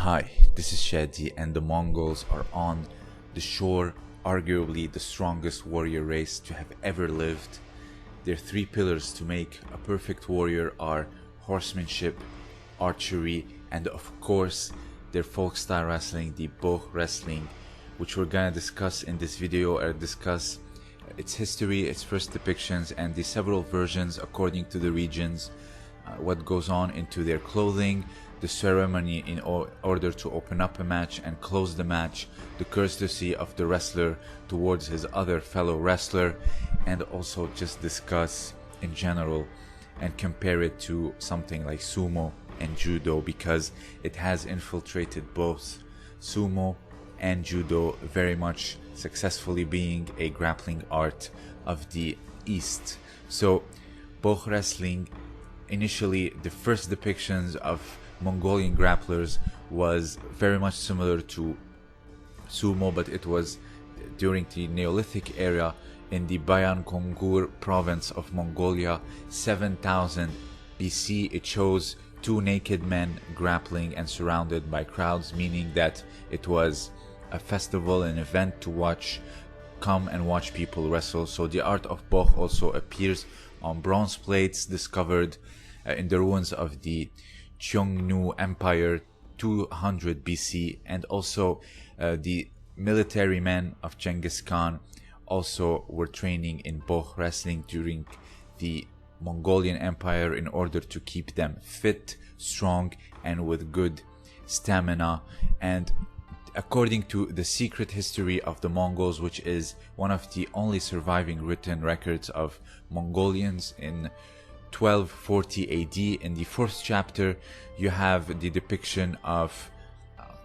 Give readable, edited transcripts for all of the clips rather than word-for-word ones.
Hi, this is Shadi, and the Mongols are on the shore, arguably the strongest warrior race to have ever lived. Their three pillars to make a perfect warrior are horsemanship, archery, and of course their folk style wrestling, the Bökh Wrestling, which we're gonna discuss in this video, or discuss its history, its first depictions, and the several versions according to the regions, what goes on into their clothing, the ceremony in order to open up a match and close the match, the courtesy of the wrestler towards his other fellow wrestler, and also just discuss in general and compare it to something like sumo and judo, because it has infiltrated both sumo and judo, very much successfully being a grappling art of the East. So Bökh Wrestling, initially the first depictions of Mongolian grapplers was very much similar to sumo, but it was during the Neolithic era in the Bayan Kongur province of Mongolia, 7000 BC. It shows two naked men grappling and surrounded by crowds, meaning that it was a festival, an event to come and watch people wrestle. So the art of Bökh also appears on bronze plates discovered in the ruins of the Xiongnu Empire 200 BC, and also the military men of Genghis Khan also were training in Bökh Wrestling during the Mongolian Empire in order to keep them fit, strong, and with good stamina. And according to the secret history of the Mongols, which is one of the only surviving written records of Mongolians, in 1240 AD, in the fourth chapter, you have the depiction of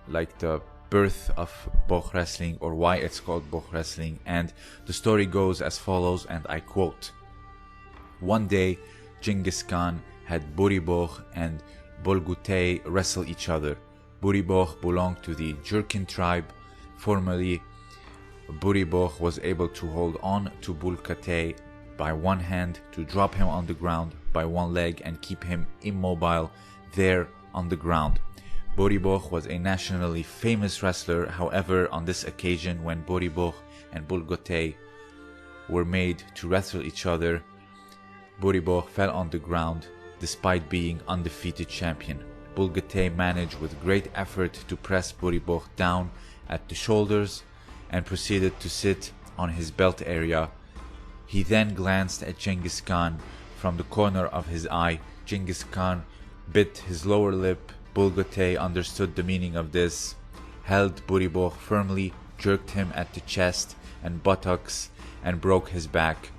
like the birth of Bökh Wrestling, or why it's called Bökh Wrestling. And the story goes as follows, and I quote: "One day, Genghis Khan had Buribökh and Bolgutei wrestle each other. Buribökh belonged to the Jurkin tribe. Formerly, Buribökh was able to hold on to Bolgutei by one hand, to drop him on the ground by one leg, and keep him immobile there on the ground. Buribökh was a nationally famous wrestler. However, on this occasion, when Buribökh and Bolgutei were made to wrestle each other, Buribökh fell on the ground despite being undefeated champion. Bolgutei managed with great effort to press Buribökh down at the shoulders and proceeded to sit on his belt area. He then glanced at Genghis Khan from the corner of his eye. Genghis Khan bit his lower lip. Bolgutei understood the meaning of this, held Buribökh firmly, jerked him at the chest and buttocks, and broke his back.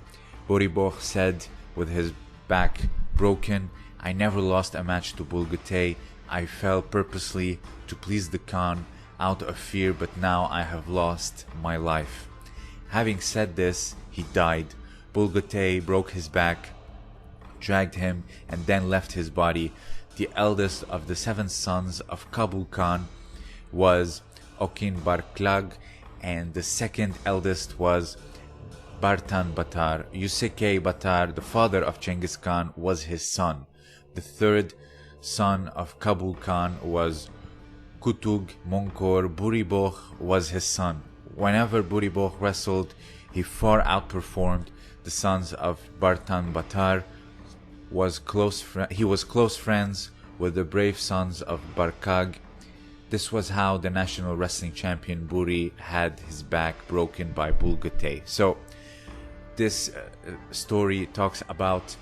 Buribökh said, with his back broken, 'I never lost a match to Bolgutei. I fell purposely to please the Khan out of fear, but now I have lost my life.' Having said this, he died. Bolgutei broke his back, dragged him, and then left his body. The eldest of the 7 sons of Kabul Khan was Okin Barklag, and the second eldest was Bartan Batar. Yusekei Batar, the father of Genghis Khan, was his son. The third son of Kabul Khan was Kutug Monkor. Buribökh was his son. Whenever Buribökh wrestled, he far outperformed the sons of Bartan Batar. He was close friends with the brave sons of Barkag. This was how the national wrestling champion Buri had his back broken by Bolgutei." So this story talks about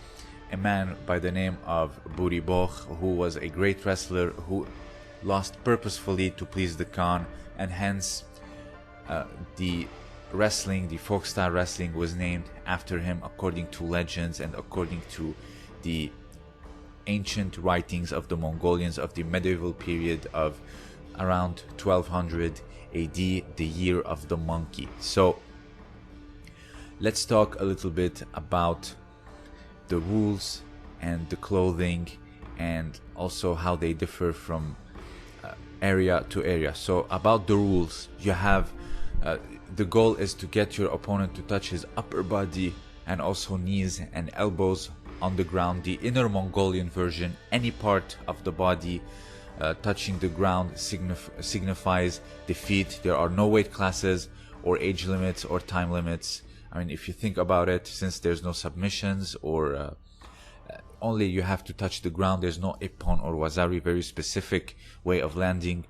a man by the name of Buribökh, who was a great wrestler who lost purposefully to please the Khan, and hence the folk style wrestling was named after him, according to legends and according to the ancient writings of the Mongolians of the medieval period of around 1200 AD, the year of the monkey. So let's talk a little bit about the rules and the clothing, and also how they differ from area to area. So about the rules, you have the goal is to get your opponent to touch his upper body and also knees and elbows on the ground. The inner Mongolian version, any part of the body touching the ground signifies defeat. There are no weight classes or age limits or time limits. I mean, if you think about it, since there's no submissions or only you have to touch the ground, there's no ippon or wazari, very specific way of landing.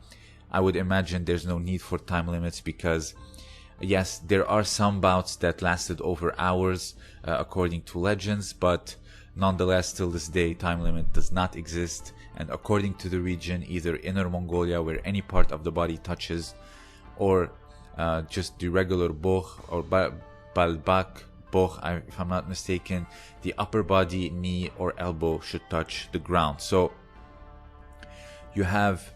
I would imagine there's no need for time limits because yes, there are some bouts that lasted over hours according to legends, but nonetheless, till this day, time limit does not exist. And according to the region, either Inner Mongolia, where any part of the body touches, or just the regular Bökh or Balbak Bökh, if I'm not mistaken, the upper body, knee or elbow should touch the ground. So you have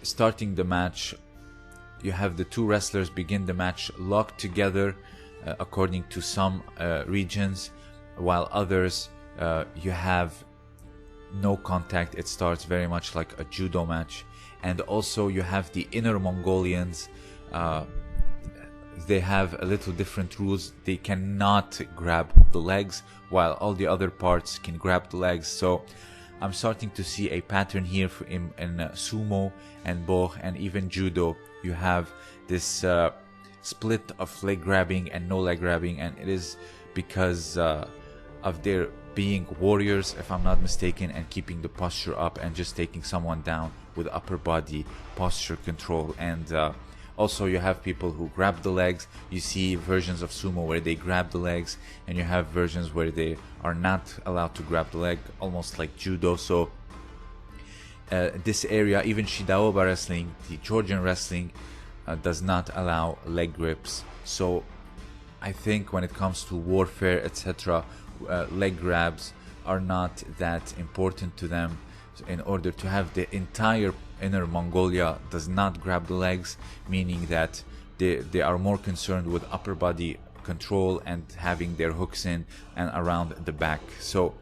starting the match, you have the two wrestlers begin the match locked together according to some regions, while others you have no contact. It starts very much like a judo match. And also you have the Inner Mongolians, they have a little different rules. They cannot grab the legs, while all the other parts can grab the legs. So I'm starting to see a pattern here in sumo and Bökh and even judo. You have this split of leg grabbing and no leg grabbing, and it is because of their being warriors, if I'm not mistaken, and keeping the posture up and just taking someone down with upper body posture control. And also you have people who grab the legs. You see versions of sumo where they grab the legs, and you have versions where they are not allowed to grab the leg, almost like judo. So this area, even Shidaoba wrestling, the Georgian wrestling, does not allow leg grips. So I think when it comes to warfare, etc., leg grabs are not that important to them. In order to have the entire Inner Mongolia does not grab the legs, meaning that they are more concerned with upper body control and having their hooks in and around the back. So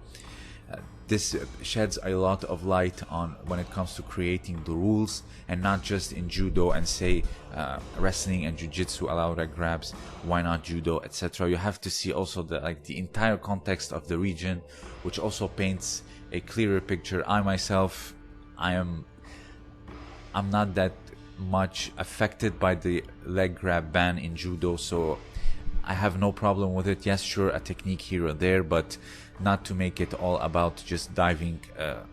this sheds a lot of light on when it comes to creating the rules, and not just in judo and say wrestling and jiu-jitsu allow leg grabs, why not judo, etc. You have to see also the entire context of the region, which also paints a clearer picture. I myself, I'm not that much affected by the leg grab ban in judo, so I have no problem with it. Yes, sure, a technique here or there, but not to make it all about just diving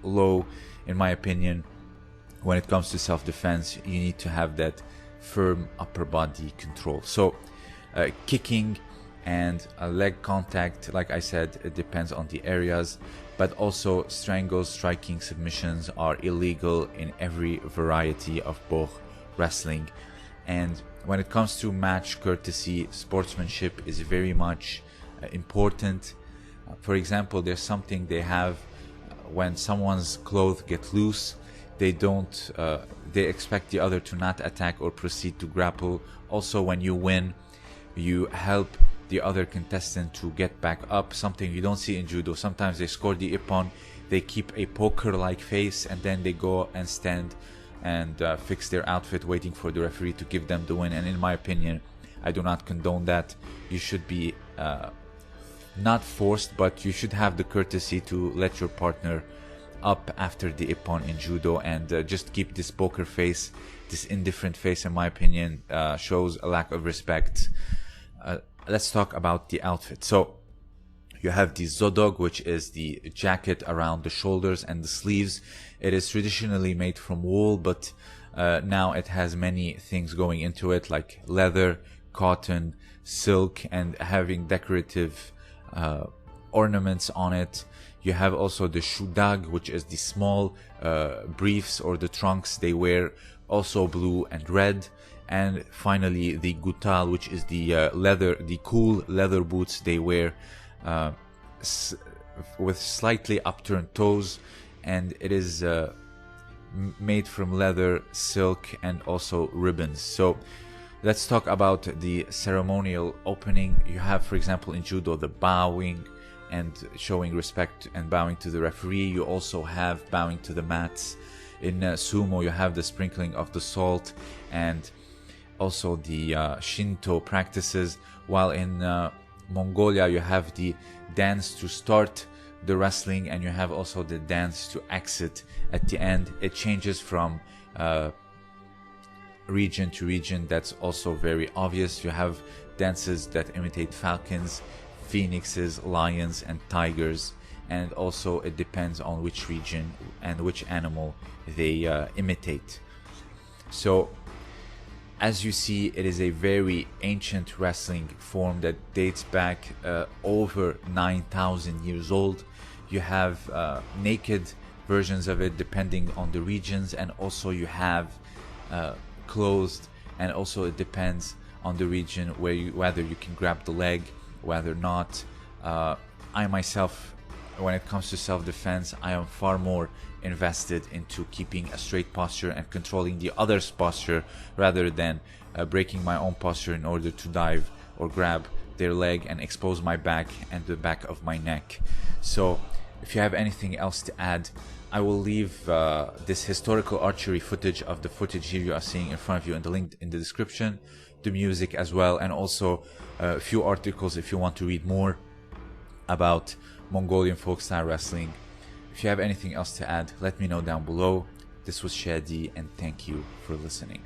low. In my opinion, when it comes to self-defense, you need to have that firm upper body control. So kicking and leg contact, like I said, it depends on the areas, but also strangles, striking, submissions are illegal in every variety of Bökh wrestling. And when it comes to match courtesy, sportsmanship is very much important. For example, there's something they have when someone's clothes get loose, they don't they expect the other to not attack or proceed to grapple. Also, when you win, you help the other contestant to get back up, something you don't see in judo. Sometimes they score the ippon, they keep a poker-like face, and then they go and stand and fix their outfit, waiting for the referee to give them the win. And in my opinion, I do not condone that. You should be not forced, but you should have the courtesy to let your partner up after the ippon in judo, and just keep this poker face, this indifferent face, in my opinion, shows a lack of respect. Let's talk about the outfit. So you have the zodog, which is the jacket around the shoulders and the sleeves. It is traditionally made from wool, but now it has many things going into it, like leather, cotton, silk, and having decorative ornaments on it. You have also the shudag, which is the small briefs or the trunks they wear, also blue and red. And finally the gutal, which is the leather, the cool leather boots they wear with slightly upturned toes, and it is made from leather, silk, and also ribbons. So let's talk about the ceremonial opening. You have, for example, in judo, the bowing and showing respect and bowing to the referee. You also have bowing to the mats. In sumo, you have the sprinkling of the salt and also the Shinto practices, while in Mongolia you have the dance to start the wrestling, and you have also the dance to exit at the end. It changes from region to region. That's also very obvious. You have dances that imitate falcons, phoenixes, lions, and tigers, and also it depends on which region and which animal they imitate. So as you see, it is a very ancient wrestling form that dates back over 9,000 years old. You have naked versions of it depending on the regions, and also you have clothed, and also it depends on the region whether you can grab the leg, whether not. I myself, when it comes to self-defense, I am far more invested into keeping a straight posture and controlling the other's posture rather than breaking my own posture in order to dive or grab their leg and expose my back and the back of my neck. So if you have anything else to add, I will leave this historical archery footage of the footage here you are seeing in front of you in the link in the description, the music as well, and also a few articles if you want to read more about Mongolian folk style wrestling. If you have anything else to add, let me know down below. This was Shadi, and thank you for listening.